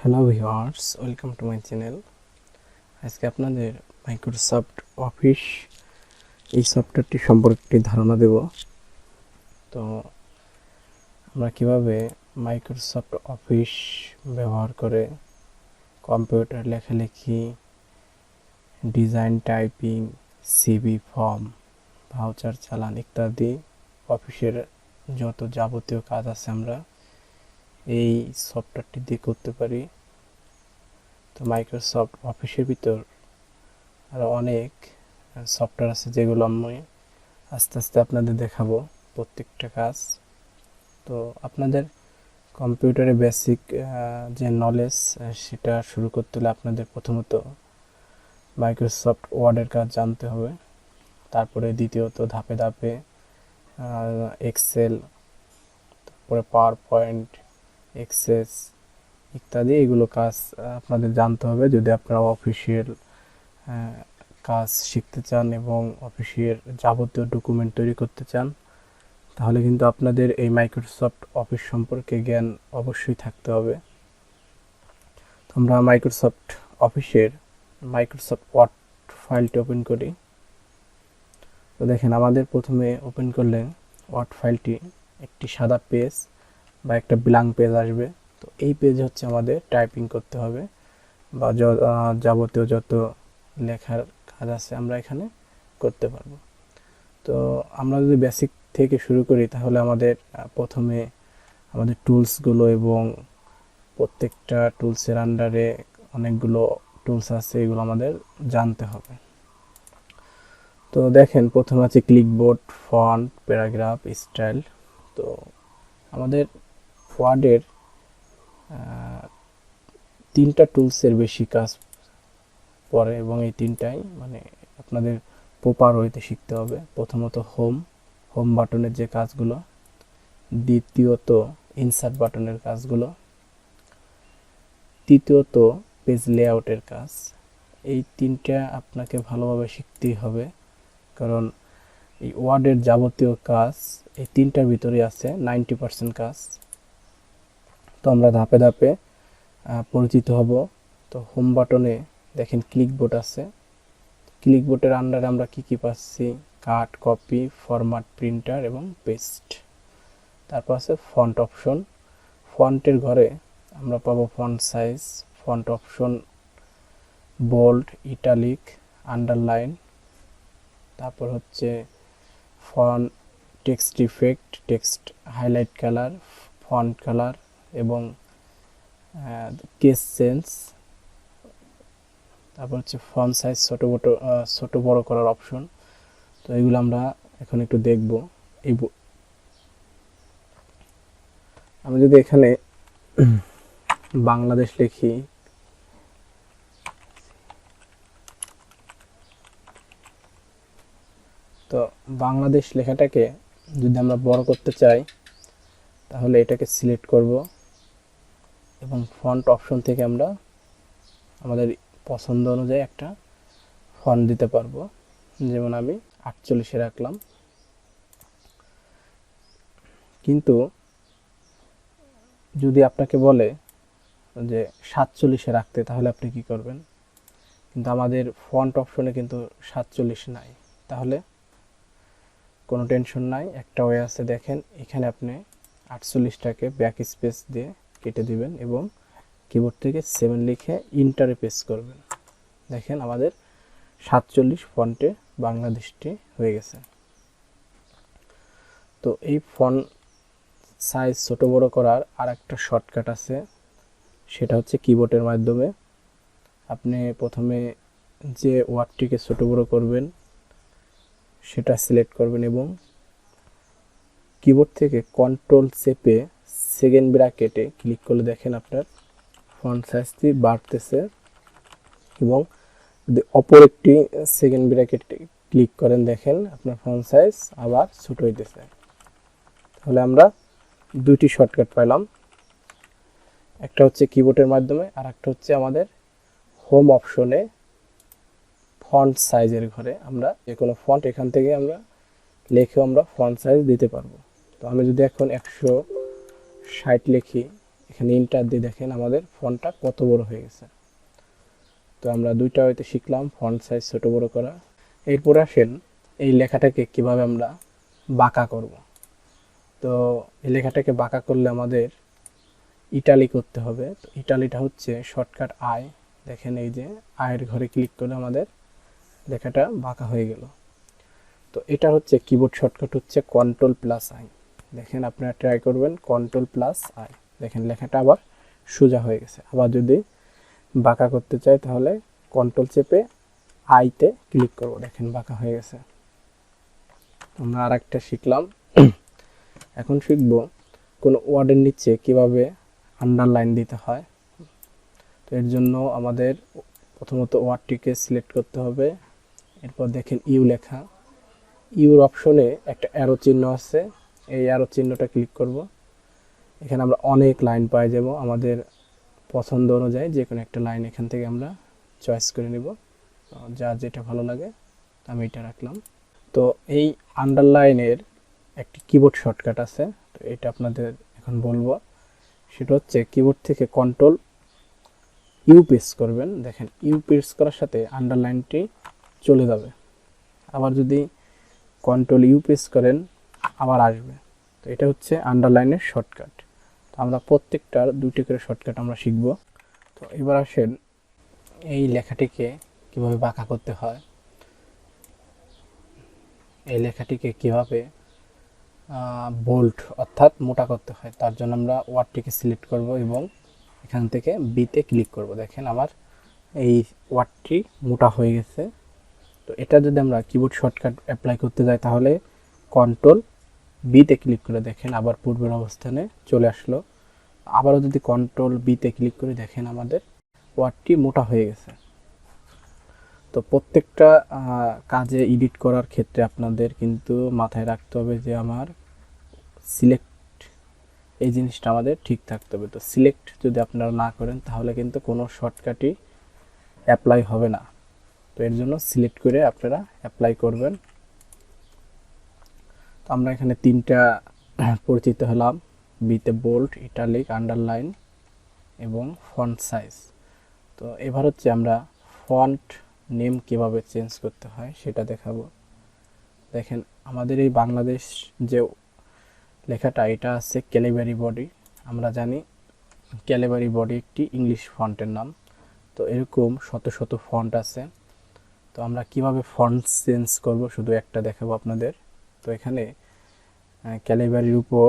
Hello viewers, welcome to my channel. আজকে আপনাদের Microsoft office এই সফটওয়্যারটি সম্পর্কে একটি ধারণা দেব। তো আমরা কিভাবে মাইক্রোসফট অফিস ব্যবহার করে কম্পিউটার লেখালেখি, design, typing, CV, form, voucher চালান ইত্যাদি অফিসের যত যাবতীয় কাজ আছে আমরা এই সফটওয়্যারটি দিয়ে করতে পারি। তো মাইক্রোসফট অফিসের ভিতর আরও অনেক সফটওয়্যার আছে যেগুলো আমি আস্তে আস্তে আপনাদের দেখাবো প্রত্যেকটা কাজ। তো আপনাদের কম্পিউটারে বেসিক যে নলেজ সেটা শুরু করতে হলে আপনাদের প্রথমত মাইক্রোসফট ওয়ার্ডের কাজ জানতে হবে, তারপরে দ্বিতীয়ত ধাপে ধাপে এক্সেল, তারপরে পাওয়ার পয়েন্ট, এক্সেস ইত্যাদি এগুলো কাজ আপনাদের জানতে হবে যদি আপনারা অফিসিয়াল কাজ শিখতে চান এবং অফিসের যাবতীয় ডকুমেন্ট তৈরি করতে চান, তাহলে কিন্তু আপনাদের এই মাইক্রোসফট অফিস সম্পর্কে জ্ঞান অবশ্যই থাকতে হবে। তো আমরা মাইক্রোসফট অফিসের মাইক্রোসফট ওয়ার্ড ফাইলটি ওপেন করি। তো দেখেন, আমাদের প্রথমে ওপেন করলে ওয়ার্ড ফাইলটি একটি সাদা পেজ বা একটা ব্ল্যাঙ্ক পেজ আসবে। তো এই পেজ হচ্ছে আমাদের টাইপিং করতে হবে বা যাবতীয় যত লেখার কাজ আছে আমরা এখানে করতে পারবো। তো আমরা যদি বেসিক থেকে শুরু করি তাহলে আমাদের প্রথমে আমাদের টুলসগুলো এবং প্রত্যেকটা টুলসের আন্ডারে অনেকগুলো টুলস আছে, এগুলো আমাদের জানতে হবে। তো দেখেন, প্রথমে আছে ক্লিকবোর্ড, ফন্ট, প্যারাগ্রাফ, স্টাইল। তো আমাদের ওয়ার্ডের তিনটা টুলসের বেশি কাজ পড়ে এবং এই তিনটাই আপনাদের প্রপার ওয়েতে শিখতে হবে। প্রথমত হোম বাটনের যে কাজগুলো, দ্বিতীয়ত ইনসার্ট বাটনের কাজগুলো, তৃতীয়ত পেজ লেআউটের কাজ। এই তিনটা আপনাকে ভালোভাবে শিখতেই হবে, কারণ এই ওয়ার্ডের যাবতীয় কাজ এই তিনটার ভিতরে আছে 90% কাজ। তো আমরা ধাপে ধাপে পরিচিত হব। তো হোম বাটনে দেখেন ক্লিকবোর্ড আছে। ক্লিকবোর্ডের আন্ডারে আমরা কি পাচ্ছি? কাট, কপি, ফরম্যাট, প্রিন্টার এবং পেস্ট। তারপর আছে ফন্ট অপশন। ফন্টের ঘরে আমরা পাবো font size, font option, bold, italic, underline. তারপর হচ্ছে font, text effect, text highlight colour, font colour এবং কেস চেঞ্জ। তারপর হচ্ছে ফন্ট সাইজ ছোট বড় করার অপশন। তো এগুলো আমরা এখন একটু দেখব। আমি যদি এখানে বাংলাদেশ লিখি, তো বাংলাদেশ লেখাটাকে যদি আমরা বড় করতে চাই তাহলে এটাকে সিলেক্ট করব এবং ফন্ট অপশন থেকে আমরা আমাদের পছন্দ অনুযায়ী একটা ফন্ট দিতে পারবো। যেমন আমি 48-এ রাখলাম। কিন্তু যদি আপনাকে বলে যে 47-এ রাখতে, তাহলে আপনি কি করবেন? কিন্তু আমাদের ফন্ট অপশনে কিন্তু 47 নাই, তাহলে কোনো টেনশন নাই, একটা ওয়ে আছে। দেখেন, এখানে আপনি 48টাকে ব্যাক স্পেস দিয়ে কেটে দিবেন এবং কিবোর্ড থেকে 7 লিখে ইন্টারে প্রেস করবেন। দেখেন, আমাদের 47 ফন্টে বাংলাদেশটি হয়ে গেছে। তো এই ফন্ট সাইজ ছোট বড় করার আর একটা শর্টকাট আছে, সেটা হচ্ছে কিবোর্ডের মাধ্যমে। আপনি প্রথমে যে ওয়ার্ডটিকে ছোট বড় করবেন সেটা সিলেক্ট করবেন এবং কিবোর্ড থেকে কন্ট্রোল চেপে সেকেন্ড ব্র্যাকেটে ক্লিক করলে দেখেন আপনার ফন্ট সাইজটি বাড়তেছে এবং যদি অপর একটি সেকেন্ড ব্র্যাকেটে ক্লিক করেন দেখেন আপনার ফন্ট সাইজ আবার ছোট হইতেছে। তাহলে আমরা দুইটি শর্টকাট পেলাম, একটা হচ্ছে কিবোর্ডের মাধ্যমে আর একটা হচ্ছে আমাদের হোম অপশনে ফন্ট সাইজের ঘরে আমরা যে কোনো ফন্ট এখান থেকে আমরা লিখেও আমরা ফন্ট সাইজ দিতে পারবো। তো আমি যদি এখন 160 লিখি, এখানে ইন্টার দিয়ে দেখেন আমাদের ফন্টটা কত বড় হয়ে গেছে। তো আমরা দুইটা হয়তো শিখলাম ফন্ট সাইজ ছোট বড় করা। এরপর আসেন এই লেখাটাকে কিভাবে আমরা বাঁকা করব। তো এই লেখাটাকে বাঁকা করলে আমাদের ইটালি করতে হবে। তো ইটালিটা হচ্ছে শর্টকাট আই। দেখেন এই যে আয়ের ঘরে ক্লিক করলে আমাদের লেখাটা বাঁকা হয়ে গেল। তো এটা হচ্ছে কিবোর্ড শর্টকাট হচ্ছে কন্ট্রোল+আই। দেখেন আপনারা ট্রাই করবেন কন্ট্রোল+আই, দেখেন লেখাটা আবার সোজা হয়ে গেছে। আবার যদি বাঁকা করতে চাই তাহলে কন্ট্রোল চেপে আইতে ক্লিক করব, দেখেন বাঁকা হয়ে গেছে। আমরা আর একটা শিখলাম। এখন শিখব কোনো ওয়ার্ডের নিচে কিভাবে আন্ডারলাইন দিতে হয়। তো এর জন্য আমাদের প্রথমত ওয়ার্ডটিকে সিলেক্ট করতে হবে। এরপর দেখেন ইউ লেখা, ইউর অপশনে একটা অ্যারো চিহ্ন আছে, এই অ্যারো চিহ্নটা ক্লিক করব। এখানে আমরা অনেক লাইন পাই যাব, আমাদের পছন্দ অনুযায়ী যে কোনো একটা লাইন এখান থেকে আমরা চয়েস করে নিব, যার যেটা ভালো লাগে। আমি এটা রাখলাম। তো এই আন্ডারলাইনের একটি কিবোর্ড শর্টকাট আছে, তো এটা আপনাদের এখন বলবো। সেটা হচ্ছে কিবোর্ড থেকে কন্ট্রোল ইউ প্রেস করবেন, দেখেন ইউ প্রেস করার সাথে আন্ডারলাইনটি চলে যাবে। আবার যদি কন্ট্রোল ইউ প্রেস করেন আবার আসবে। তো এটা হচ্ছে আন্ডারলাইনের শর্টকাট। তো আমরা প্রত্যেকটার দুইটি করে শর্টকাট আমরা শিখব। তো এবার আসেন এই লেখাটিকে কিভাবে বাঁকা করতে হয়, এই লেখাটিকে কিভাবে বোল্ড অর্থাৎ মোটা করতে হয়। তার জন্য আমরা ওয়ার্ডটিকে সিলেক্ট করব এবং এখান থেকে বিতে ক্লিক করব। দেখেন আমার এই ওয়ার্ডটি মোটা হয়ে গেছে। তো এটা যদি আমরা কিবোর্ড শর্টকাট অ্যাপ্লাই করতে যাই তাহলে কন্ট্রোল বিতে ক্লিক করে দেখেন আবার পূর্বের অবস্থানে চলে আসলো। আবারও যদি কন্ট্রোল বিতে ক্লিক করে দেখেন আমাদের ওয়ার্ডটি মোটা হয়ে গেছে। তো প্রত্যেকটা কাজে এডিট করার ক্ষেত্রে আপনাদের কিন্তু মাথায় রাখতে হবে যে আমার সিলেক্ট, এই জিনিসটা আমাদের ঠিক থাকতে হবে। তো সিলেক্ট যদি আপনারা না করেন তাহলে কিন্তু কোনো শর্টকাটই অ্যাপ্লাই হবে না। তো এর জন্য সিলেক্ট করে আপনারা অ্যাপ্লাই করবেন। তো আমরা এখানে তিনটা পরিচিত হলাম, বিতে বোল্ড, ইটালিক, আন্ডারলাইন এবং ফন্ট সাইজ। তো এবার হচ্ছে আমরা ফন্ট নেম কিভাবে চেঞ্জ করতে হয় সেটা দেখাবো। দেখেন আমাদের এই বাংলাদেশ যে লেখাটা, এটা আছে ক্যালিবারি বডি। আমরা জানি ক্যালিবারি বডি একটি ইংলিশ ফন্টের নাম। তো এরকম শত শত ফন্ট আছে। তো আমরা কিভাবে ফন্ট চেঞ্জ করব শুধু একটা দেখাবো আপনাদের। তো এখানে ক্যালিবারির উপর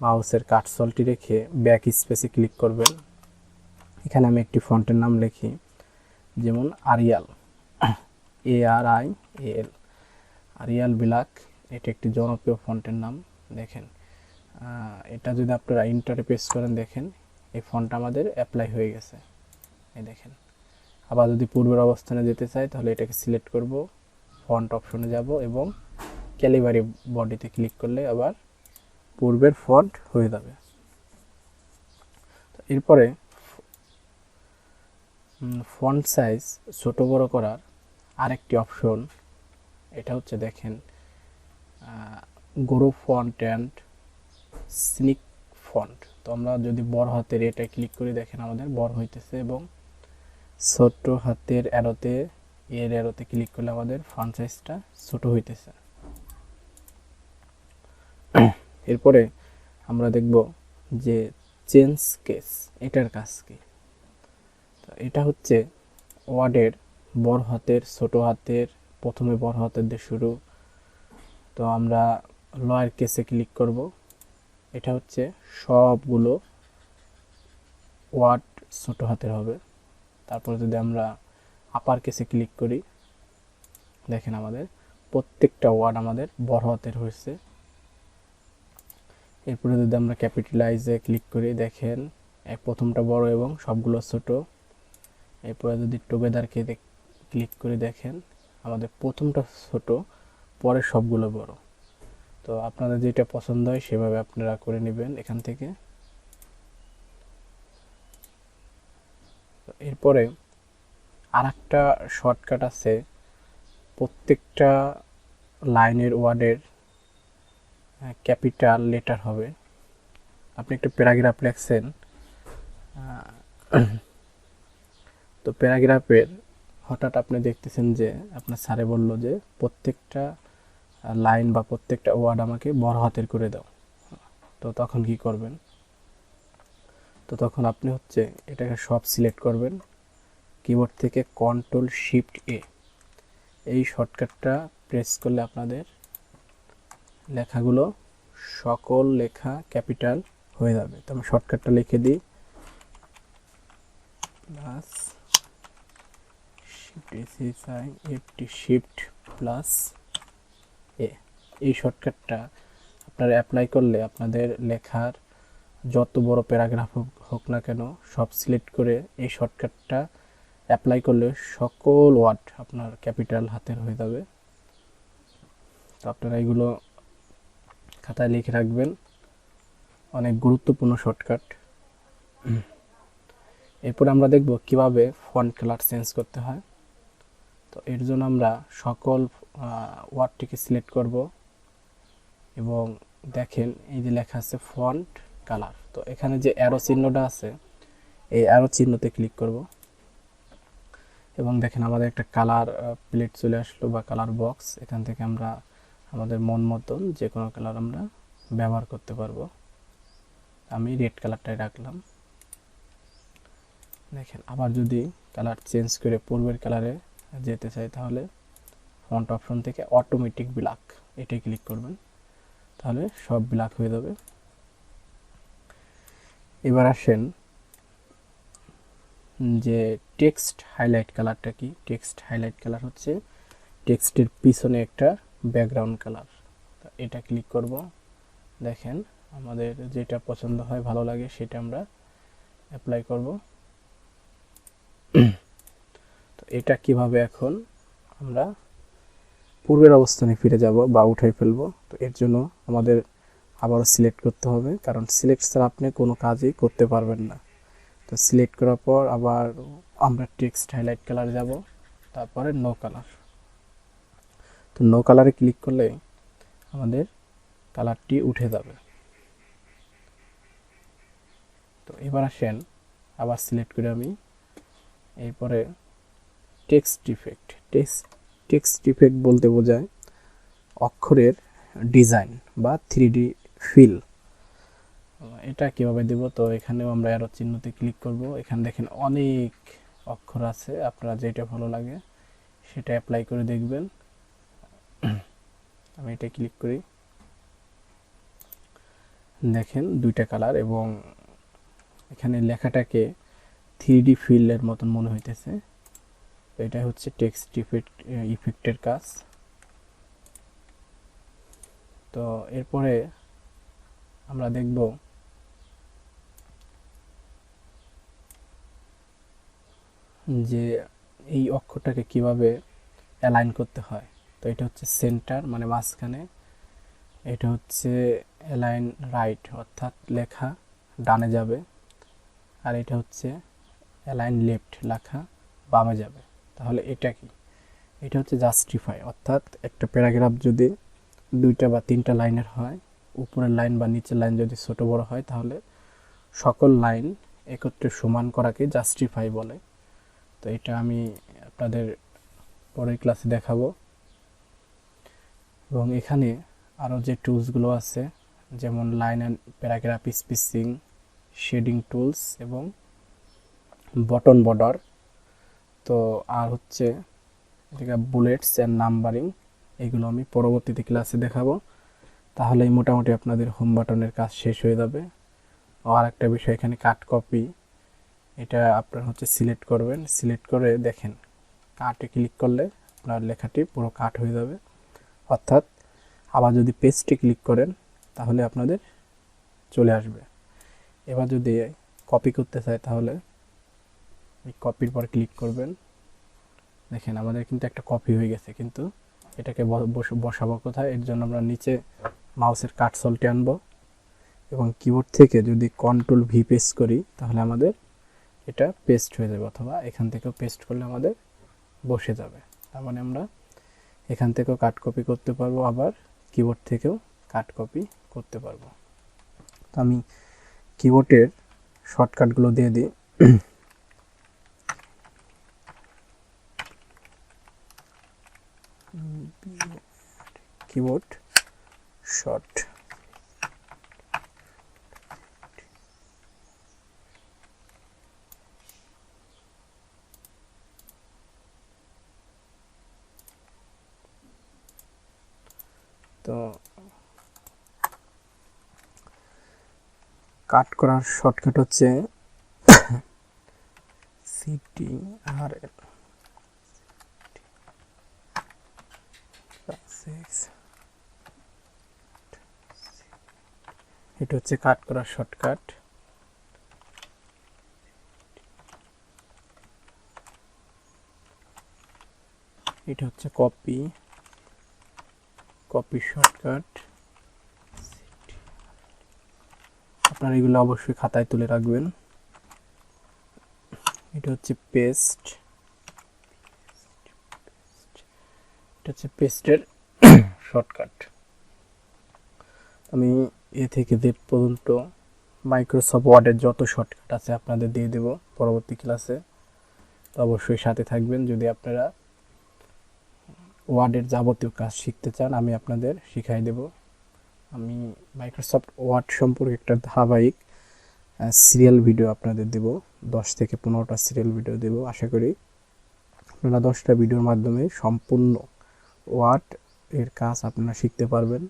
মাউসের কার্সরটি রেখে ব্যাক স্পেসে ক্লিক করবেন। এখানে আমি একটি ফন্টের নাম লিখি, যেমন আরিয়াল, ARIAL, আরিয়াল ব্ল্যাক। এটা একটি জনপ্রিয় ফন্টের নাম। দেখেন এটা যদি আপনারা ইন্টারে প্রেস করেন দেখেন এই ফন্টটা আমাদের অ্যাপ্লাই হয়ে গেছে, এই দেখেন। আবার যদি পূর্বের অবস্থানে যেতে চাই তাহলে এটাকে সিলেক্ট করব, ফন্ট অপশনে যাব এবং ক্যালিবারি বডিতে ক্লিক করলে আবার পূর্বের ফন্ট হয়ে যাবে। তো এরপরে ফন্ট সাইজ ছোট বড় করার আরেকটি অপশন, এটা হচ্ছে দেখেন grow font and sneak font. তো আমরা যদি বড় হাতের এটা ক্লিক করি দেখেন আমাদের বড় হইতেছে, এবং ছোট হাতের অ্যারোতে অ্যারোতে ক্লিক করলে আমাদের ফন্ট সাইজটা ছোট হইতেছে। এরপরে আমরা দেখব যে চেঞ্জ কেস, এটার কাজ কি। তো এটা হচ্ছে ওয়ার্ডের বড় হাতের ছোট হাতের, প্রথমে বড় হাতের দিয়ে শুরু। তো আমরা লয়ার কেসে ক্লিক করব। এটা হচ্ছে সবগুলো ওয়ার্ড ছোট হাতের হবে। তারপরে যদি আমরা আপার কেসে ক্লিক করি দেখেন আমাদের প্রত্যেকটা ওয়ার্ড আমাদের বড় হাতের হয়েছে। এরপরে যদি আমরা ক্যাপিটালাইজে ক্লিক করি দেখেন প্রথমটা বড় এবং সবগুলো ছোট। এরপরে যদি টুগেদারকে ক্লিক করে দেখেন আমাদের প্রথমটা ছোট, পরে সবগুলো বড়। তো আপনাদের যেটা পছন্দ হয় সেভাবে আপনারা করে নেবেন এখান থেকে। এরপরে আরেকটা শর্টকাট আছে, প্রত্যেকটা লাইনের ওয়ার্ডের ক্যাপিটাল লেটার হবে। আপনি একটা প্যারাগ্রাফ লেখছেন, তো প্যারাগ্রাফের হঠাৎ আপনি দেখতেছেন যে আপনার স্যারে বলল যে প্রত্যেকটা লাইন বা প্রত্যেকটা ওয়ার্ড আমাকে বড় হাতের করে দাও। তো তখন কি করবেন? তো তখন আপনি হচ্ছে এটাকে সব সিলেক্ট করবেন, কিবোর্ড থেকে কন্ট্রোল শিফট এ, এই শর্টকাটটা প্রেস করলে আপনাদের লেখাগুলো সকল লেখা ক্যাপিটাল হয়ে যাবে। তো আমি শর্টকাটটা লিখে দিই, প্লাস শিফট প্লাস এ। এই শর্টকাটটা আপনারা অ্যাপ্লাই করলে আপনাদের লেখার যত বড় প্যারাগ্রাফ হোক না কেন সব সিলেক্ট করে এই শর্টকাটটা অ্যাপ্লাই করলে সকল ওয়ার্ড আপনার ক্যাপিটাল হাতের হয়ে যাবে। তো আপনারা এগুলো খাতায় লিখে রাখবেন, অনেক গুরুত্বপূর্ণ শর্টকাট। এরপর আমরা দেখব কিভাবে ফন্ট কালার চেঞ্জ করতে হয়। তো এর জন্য আমরা সকল ওয়ার্ডটিকে সিলেক্ট করব এবং দেখেন এই যে লেখা আছে ফন্ট কালার। তো এখানে যে অ্যারো চিহ্নটা আছে এই অ্যারো চিহ্নতে ক্লিক করব এবং দেখেন আমাদের একটা কালার প্লেট চলে আসলো বা কালার বক্স। এখান থেকে আমরা আমাদের মন মতন যে কোনো কালার আমরা ব্যবহার করতে পারবো। আমি রেড কালারটাই রাখলাম। দেখেন আবার যদি কালার চেঞ্জ করে পূর্বের কালারে যেতে চাই তাহলে ফন্ট অপশন থেকে অটোমেটিক ব্ল্যাক এটাই ক্লিক করবেন, তাহলে সব ব্ল্যাক হয়ে যাবে। এবার আসেন যে টেক্সট হাইলাইট কালারটা কি। টেক্সট হাইলাইট কালার হচ্ছে টেক্সটের পিছনে একটা ব্যাকগ্রাউন্ড কালার। এটা ক্লিক করব। দেখেন আমাদের যেটা পছন্দ হয় ভালো লাগে সেটা আমরা অ্যাপ্লাই করব। তো এটা কিভাবে এখন আমরা পূর্বের অবস্থানে ফিরে যাব বা উঠাই ফেলবো। তো এর জন্য আমাদের আবারও সিলেক্ট করতে হবে, কারণ সিলেক্ট ছাড়া আপনি কোনো কাজই করতে পারবেন না। তো সিলেক্ট করার পর আবার আমরা টেক্সট হাইলাইট কালার যাব, তারপরে নো কালার। তো নো কালারে ক্লিক করলে আমাদের কালারটি উঠে যাবে। তো এবার আসেন আবার সিলেক্ট করে আমি এরপরে টেক্সট ইফেক্ট। টেক্সট ইফেক্ট বলতে বোঝায় অক্ষরের ডিজাইন বা 3D ফিল। এটা কিভাবে দেব? তো এখানেও আমরা অ্যারো চিহ্নতে ক্লিক করব। এখানে দেখেন অনেক অক্ষর আছে, আপনারা যেটা ভালো লাগে সেটা অ্যাপ্লাই করে দেখবেন। আমি এটা ক্লিক করি, দেখেন দুইটা কালার এবং এখানে লেখাটাকে 3D ফিলের মতন মনে হইতেছে। এটা হচ্ছে টেক্সট ইফেক্টের কাজ। তো এরপরে আমরা দেখব যে এই অক্ষরটাকে কিভাবে অ্যালাইন করতে হয়। তো এটা হচ্ছে সেন্টার মানে মাঝখানে, এটা হচ্ছে অ্যালাইন রাইট অর্থাৎ লেখা ডানে যাবে, আর এটা হচ্ছে অ্যালাইন লেফট লেখা বামে যাবে। তাহলে এটা কি? এটা হচ্ছে জাস্টিফাই, অর্থাৎ একটা প্যারাগ্রাফ যদি দুইটা বা তিনটা লাইনের হয়, উপরের লাইন বা নিচের লাইন যদি ছোট বড় হয় তাহলে সকল লাইন একত্রে সমান করাকে জাস্টিফাই বলে। তো এটা আমি আপনাদের পরের ক্লাসে দেখাবো। এবং এখানে আরও যে টুলসগুলো আছে যেমন line and paragraph spacing, shading tools এবং বটন বর্ডার। তো আর হচ্ছে বুলেটস অ্যান্ড নাম্বারিং, এগুলো আমি পরবর্তীতে ক্লাসে দেখাবো। তাহলেই মোটামুটি আপনাদের হোম বাটনের কাজ শেষ হয়ে যাবে। আর একটা বিষয় এখানে কাট কপি, এটা আপনার হচ্ছে সিলেক্ট করবেন, সিলেক্ট করে দেখেন কাটে ক্লিক করলে আপনার লেখাটি পুরো কাট হয়ে যাবে। অর্থাৎ আবার যদি পেজটি ক্লিক করেন তাহলে আপনাদের চলে আসবে। এবার যদি কপি করতে চাই তাহলে এই কপির পর ক্লিক করবেন। দেখেন আমাদের কিন্তু একটা কপি হয়ে গেছে, কিন্তু এটাকে বসাবো কোথায়? এর জন্য আমরা নিচে মাউসের কার্সরটি আনবো এবং কিবোর্ড থেকে যদি কন্ট্রোল ভি পেস্ট করি তাহলে আমাদের এটা পেস্ট হয়ে যাবে, অথবা এখান থেকেও পেস্ট করলে আমাদের বসে যাবে। তার মানে আমরা এখান থেকেও কাট কপি করতে পারবো, আবার কিবোর্ড থেকেও কাট কপি করতে পারবো। তো আমি কিবোর্ডের শর্টকাটগুলো দিয়ে দিই। Keyboard short. তো কাট করার শর্টকাট হচ্ছে CTRL এটা হচ্ছে কাট করার শর্টকাট। এটা হচ্ছে কপি শর্টকাট। আপনারা এগুলো অবশ্যই খাতায় তুলে রাখবেন। এটা হচ্ছে পেস্ট, এটা হচ্ছে পেস্টের শর্টকাট। আমি এ থেকে জেড পর্যন্ত মাইক্রোসফট ওয়ার্ডের যত শর্টকাট আছে আপনাদের দিয়ে দেব পরবর্তী ক্লাসে। তো অবশ্যই সাথে থাকবেন। যদি আপনারা ওয়ার্ডের যাবতীয় কাজ শিখতে চান আমি আপনাদের শিখাই দেব। আমি মাইক্রোসফট ওয়ার্ড সম্পর্কে একটা ধারাবাহিক সিরিয়াল ভিডিও আপনাদের দেব, 10 থেকে 15টা সিরিয়াল ভিডিও দেব। আশা করি আপনারা 10টা ভিডিওর মাধ্যমে সম্পূর্ণ ওয়ার্ড এর কাজ আপনারা শিখতে পারবেন।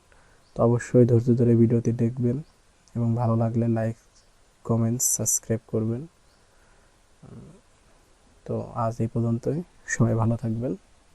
তো অবশ্যই ধৈর্য ধরে ভিডিওটি দেখবেন এবং ভালো লাগলে লাইক, কমেন্ট, সাবস্ক্রাইব করবেন। তো আজ এই পর্যন্তই, সবাই ভালো থাকবেন।